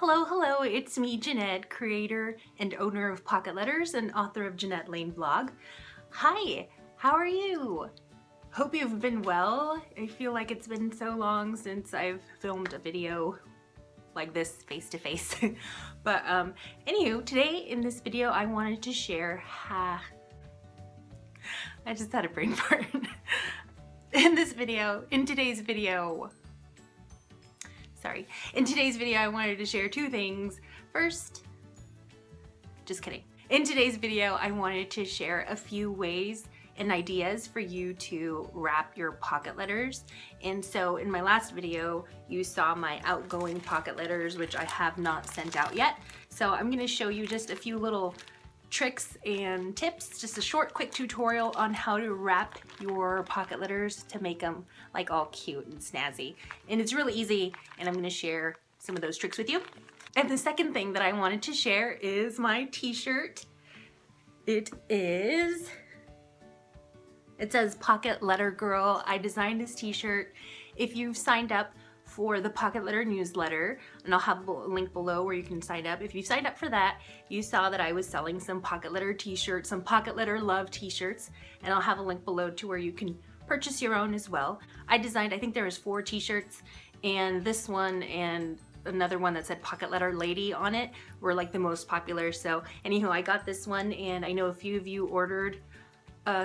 Hello, it's me, Janette, creator and owner of Pocket Letters and author of Janette Lane Vlog. Hi, how are you? Hope you've been well. I feel like it's been so long since I've filmed a video like this face to face. But anywho, today in this video I wanted to share I just had a brain fart. In today's video I wanted to share two things. First, just kidding. In today's video, I wanted to share a few ways and ideas for you to wrap your pocket letters. And so in my last video, you saw my outgoing pocket letters, which I have not sent out yet. So I'm gonna show you just a few little tricks and tips, just a short, quick tutorial on how to wrap your pocket letters to make them like all cute and snazzy. And it's really easy, and I'm gonna share some of those tricks with you. And the second thing that I wanted to share is my t-shirt. It says Pocket Letter Girl. I designed this t-shirt. If you've signed up for the Pocket Letter newsletter, and I'll have a link below where you can sign up. If you signed up for that, you saw that I was selling some Pocket Letter t-shirts, some Pocket Letter Love t-shirts, and I'll have a link below to where you can purchase your own as well. I think there was 4 t-shirts, and this one and another one that said Pocket Letter Lady on it were like the most popular. So anywho, I got this one, and I know a few of you ordered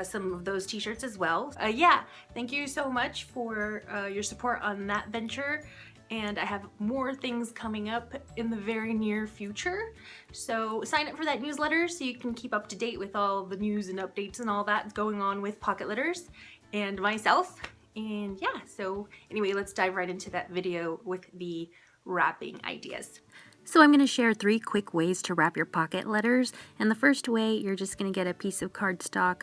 some of those t-shirts as well. Yeah, thank you so much for your support on that venture, and I have more things coming up in the very near future. So sign up for that newsletter so you can keep up to date with all the news and updates and all that going on with Pocket Letters and myself. And yeah, so anyway, let's dive right into that video with the wrapping ideas. So I'm going to share 3 quick ways to wrap your pocket letters. And the first way, you're just going to get a piece of cardstock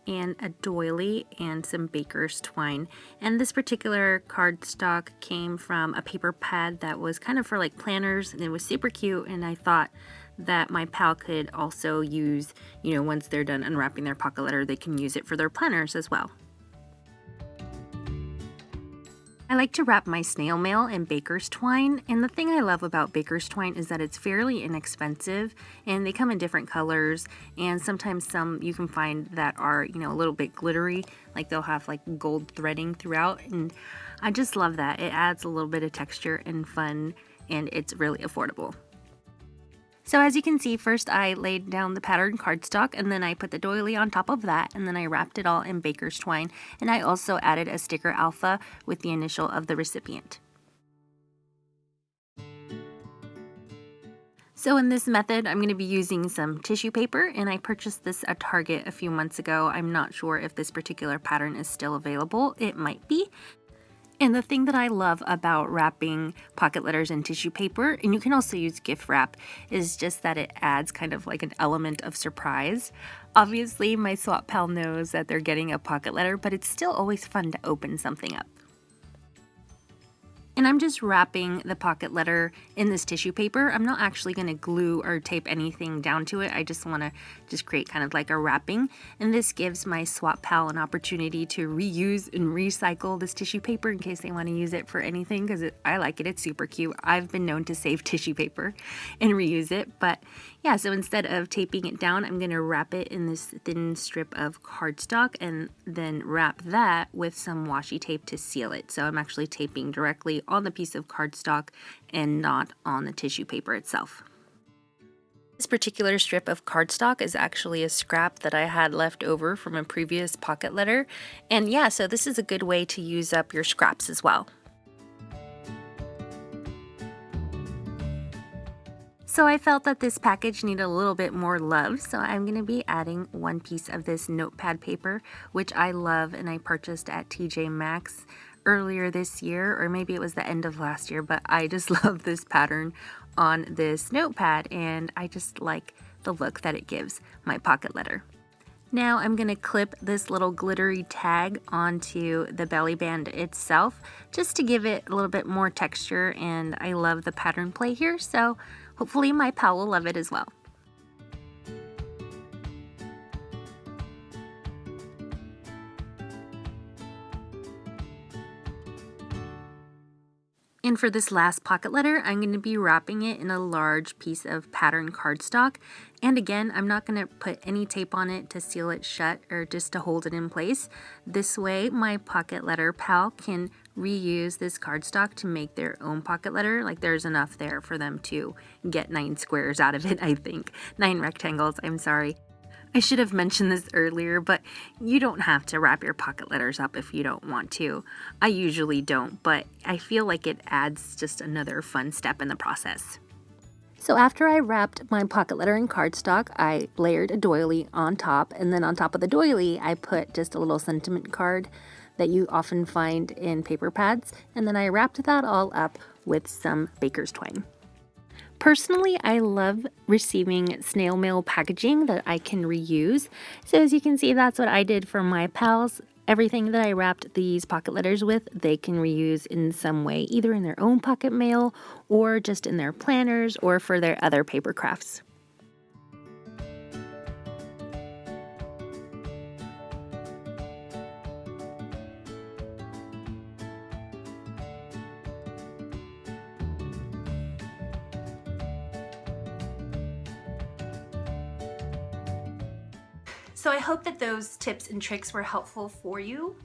and a doily and some baker's twine. And this particular cardstock came from a paper pad that was kind of for like planners, and it was super cute, and I thought that my pal could also use, you know, once they're done unwrapping their pocket letter, they can use it for their planners as well. I like to wrap my snail mail in baker's twine, and the thing I love about baker's twine is that it's fairly inexpensive, and they come in different colors, and sometimes some you can find that are, you know, a little bit glittery, like they'll have like gold threading throughout, and I just love that. It adds a little bit of texture and fun, and it's really affordable. So as you can see, first I laid down the pattern cardstock, and then I put the doily on top of that, and then I wrapped it all in baker's twine, and I also added a sticker alpha with the initial of the recipient. So in this method, I'm going to be using some tissue paper, and I purchased this at Target a few months ago. I'm not sure if this particular pattern is still available. It might be. And the thing that I love about wrapping pocket letters in tissue paper, and you can also use gift wrap, is just that it adds kind of like an element of surprise. Obviously, my swap pal knows that they're getting a pocket letter, but it's still always fun to open something up. And I'm just wrapping the pocket letter in this tissue paper. I'm not actually going to glue or tape anything down to it. I just want to just create kind of like a wrapping. And this gives my swap pal an opportunity to reuse and recycle this tissue paper in case they want to use it for anything, because I like it. It's super cute. I've been known to save tissue paper and reuse it. But yeah, so instead of taping it down, I'm going to wrap it in this thin strip of cardstock and then wrap that with some washi tape to seal it. So I'm actually taping directly on the piece of cardstock and not on the tissue paper itself. This particular strip of cardstock is actually a scrap that I had left over from a previous pocket letter. And yeah, so this is a good way to use up your scraps as well. So I felt that this package needed a little bit more love, so I'm going to be adding 1 piece of this notepad paper, which I love, and I purchased at TJ Maxx earlier this year, or maybe it was the end of last year, but I just love this pattern on this notepad, and I just like the look that it gives my pocket letter. Now I'm going to clip this little glittery tag onto the belly band itself, just to give it a little bit more texture, and I love the pattern play here, so hopefully my pal will love it as well. And for this last pocket letter, I'm going to be wrapping it in a large piece of pattern cardstock. And again, I'm not going to put any tape on it to seal it shut or just to hold it in place. This way, my pocket letter pal can reuse this cardstock to make their own pocket letter. Like there's enough there for them to get 9 squares out of it, I think. 9 rectangles, I'm sorry. I should have mentioned this earlier, but you don't have to wrap your pocket letters up if you don't want to. I usually don't, but I feel like it adds just another fun step in the process. So after I wrapped my pocket letter in cardstock, I layered a doily on top, and then on top of the doily, I put just a little sentiment card that you often find in paper pads, and then I wrapped that all up with some baker's twine. Personally, I love receiving snail mail packaging that I can reuse. So as you can see, that's what I did for my pals. Everything that I wrapped these pocket letters with, they can reuse in some way, either in their own pocket mail or just in their planners or for their other paper crafts. So I hope that those tips and tricks were helpful for you,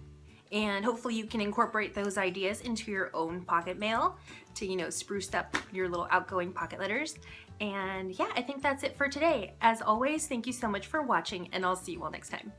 and hopefully you can incorporate those ideas into your own pocket mail to, spruce up your little outgoing pocket letters. And yeah, I think that's it for today. As always, thank you so much for watching, and I'll see you all next time.